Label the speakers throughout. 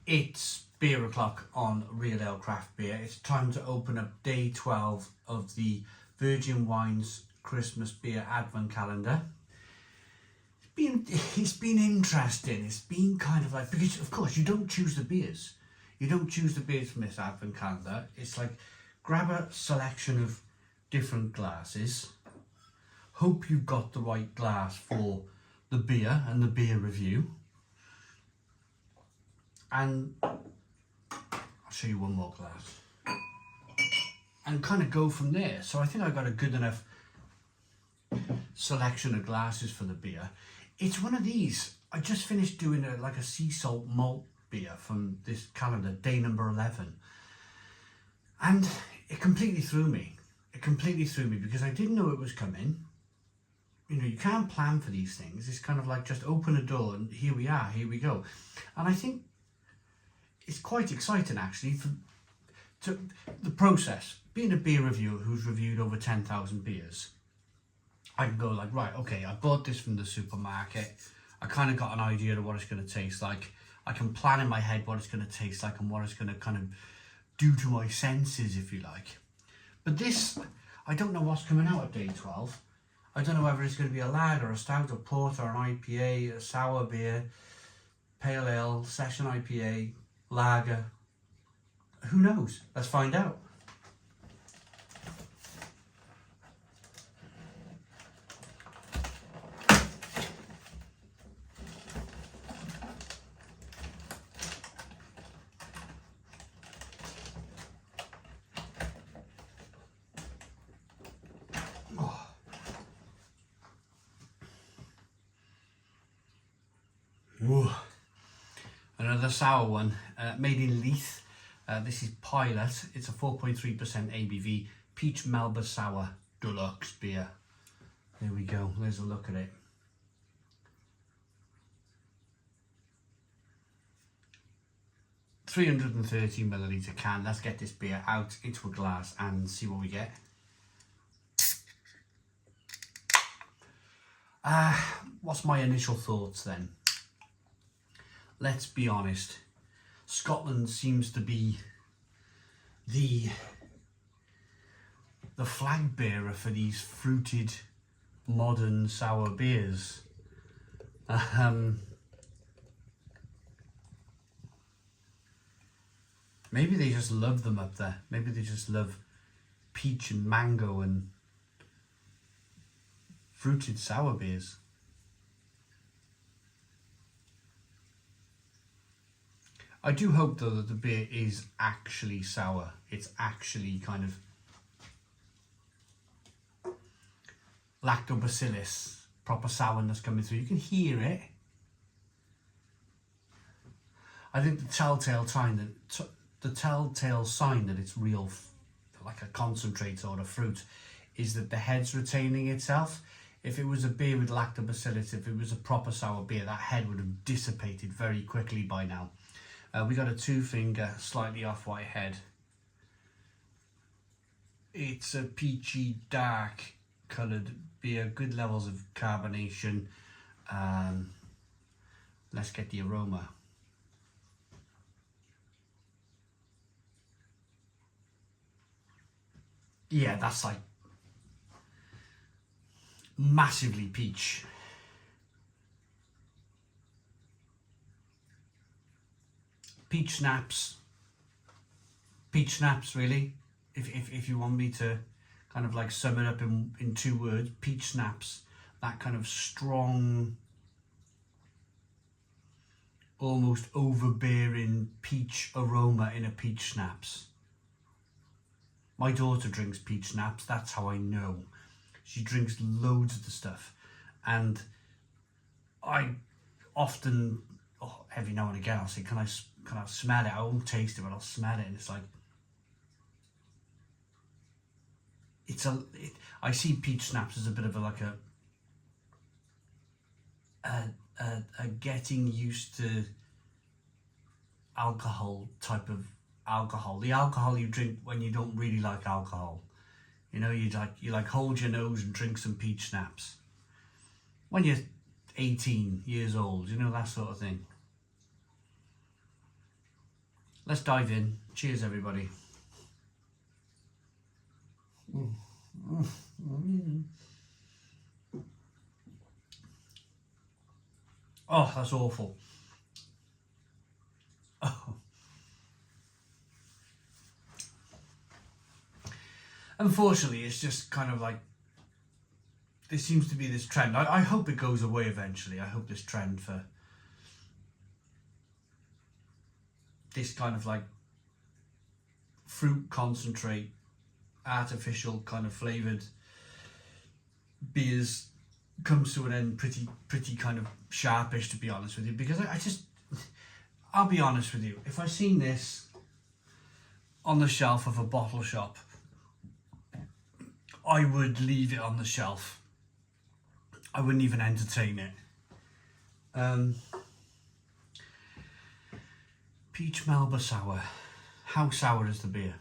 Speaker 1: It's beer o'clock on Real Ale Craft Beer. It's time to open up day 12 of the Virgin Wines Christmas Beer Advent Calendar. It's been interesting. It's been kind of like, because of course you don't choose the beers. You don't choose the beers from this Advent Calendar. It's like, grab a selection of different glasses. Hope you've got the right glass for the beer and the beer review. And I'll show you one more glass. And kind of go from there. So I think I got a good enough selection of glasses for the beer. It's one of these. I just finished doing like a sea salt malt beer from this calendar, day number 11. And it completely threw me. It completely threw me because I didn't know it was coming. You know, you can't plan for these things. It's kind of like just open a door and here we are, here we go. And I think it's quite exciting actually to the process. Being a beer reviewer who's reviewed over 10,000 beers, I can go like, right, okay, I bought this from the supermarket. I kind of got an idea of what it's going to taste like. I can plan in my head what it's going to taste like and what it's going to kind of do to my senses, if you like. But this, I don't know what's coming out of day 12. I don't know whether it's going to be a lager, a stout, a porter, an IPA, a sour beer, pale ale, session IPA, lager. Who knows? Let's find out. Ooh. Another sour one, made in Leith. This is Pilot. It's a 4.3% ABV Peach Melba Sour Deluxe beer. There we go. There's a look at it. £330ml can. Let's get this beer out into a glass and see what we get. What's my initial thoughts then? Let's be honest, Scotland seems to be the flag bearer for these fruited modern sour beers. Maybe they just love them up there. Maybe they just love peach and mango and fruited sour beers. I do hope though that the beer is actually sour. It's actually kind of lactobacillus, proper sourness coming through. You can hear it. I think the telltale sign that it's real, like a concentrate or a fruit, is that the head's retaining itself. If it was a beer with lactobacillus, if it was a proper sour beer, that head would have dissipated very quickly by now. We got a 2-finger, slightly off-white head. It's a peachy, dark coloured beer, good levels of carbonation. Let's get the aroma. Yeah, that's like massively peach. Peach snaps really, if you want me to kind of like sum it up in 2 words. Peach snaps, that kind of strong, almost overbearing peach aroma in a peach schnapps. My daughter drinks peach schnapps, that's how I know. She drinks loads of the stuff, and I often, every now and again, I'll say, can I smell it? I won't taste it, but I'll smell it, and it's like, I see peach schnapps as a bit of a getting used to alcohol type of alcohol. The alcohol you drink when you don't really like alcohol. You know, you like hold your nose and drink some peach schnapps. When you're 18 years old, you know, that sort of thing. let's dive in. Cheers, everybody. Oh, that's awful. Oh. Unfortunately, it's just kind of like, there seems to be this trend. I hope it goes away eventually. I hope this trend for this kind of like fruit concentrate, artificial kind of flavoured beers comes to an end pretty kind of sharpish, to be honest with you, because I'll be honest with you, if I seen this on the shelf of a bottle shop, I would leave it on the shelf. I wouldn't even entertain it. Peach Melba sour. How sour is the beer?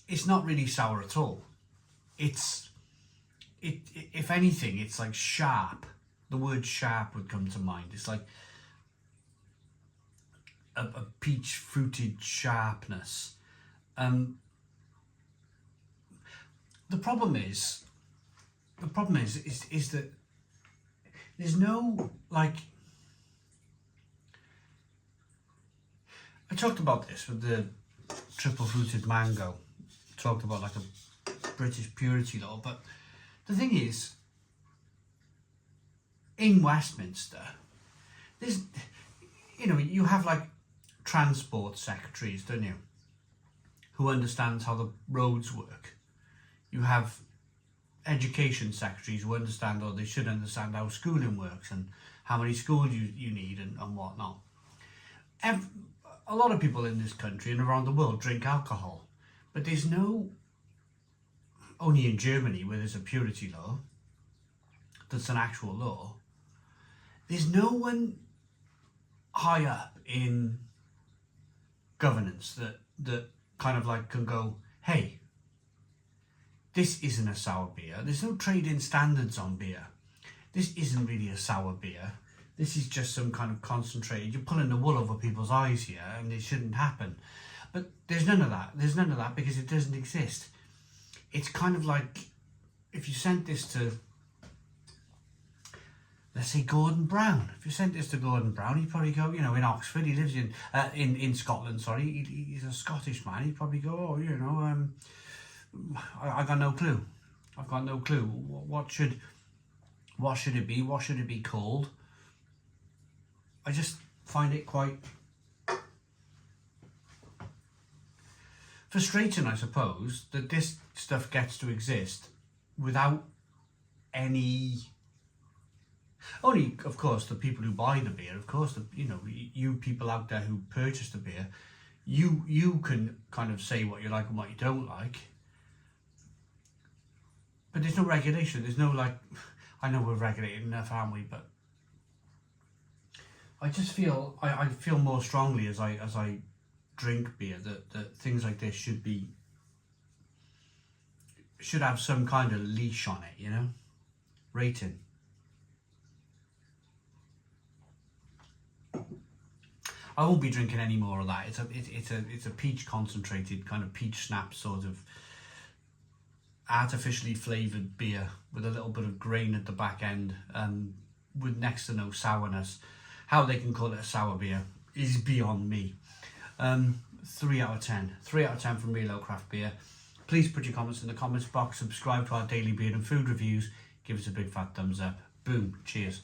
Speaker 1: It's not really sour at all. If anything, it's like sharp. The word sharp would come to mind. It's like a peach fruited sharpness. The problem is that there's no, like, I talked about this with the triple fruited mango. Talked about like a British purity law, but the thing is, in Westminster, there's, you have like transport secretaries, don't you, who understands how the roads work. You have education secretaries who understand, or they should understand, how schooling works and how many schools you need and whatnot. A lot of people in this country and around the world drink alcohol, but there's no, only in Germany where there's a purity law, that's an actual law, there's no one high up in governance that kind of like can go, hey, this isn't a sour beer. There's no trade-in standards on beer. This isn't really a sour beer. This is just some kind of concentrated, you're pulling the wool over people's eyes here, and it shouldn't happen. But there's none of that. There's none of that because it doesn't exist. It's kind of like if you sent this to, let's say, Gordon Brown. If you sent this to Gordon Brown, he'd probably go, in Oxford. He lives in Scotland. Sorry, he's a Scottish man. He'd probably go, I got no clue. I've got no clue. What should it be? What should it be called? I just find it quite frustrating, I suppose, that this stuff gets to exist without any, only of course the people who buy the beer, of course, you people out there who purchase the beer, you can kind of say what you like and what you don't like, but there's no regulation. There's no, like, I know we're regulated enough, aren't we, but I just feel, I feel more strongly as I drink beer that things like this should have some kind of leash on it, rating. I won't be drinking any more of that. It's a peach concentrated kind of peach snap sort of artificially flavoured beer with a little bit of grain at the back end, with next to no sourness. How they can call it a sour beer is beyond me. 3 out of 10. 3 out of 10 from Real Ale Craft Beer. Please put your comments in the comments box. Subscribe to our daily beer and food reviews. Give us a big fat thumbs up. Boom. Cheers.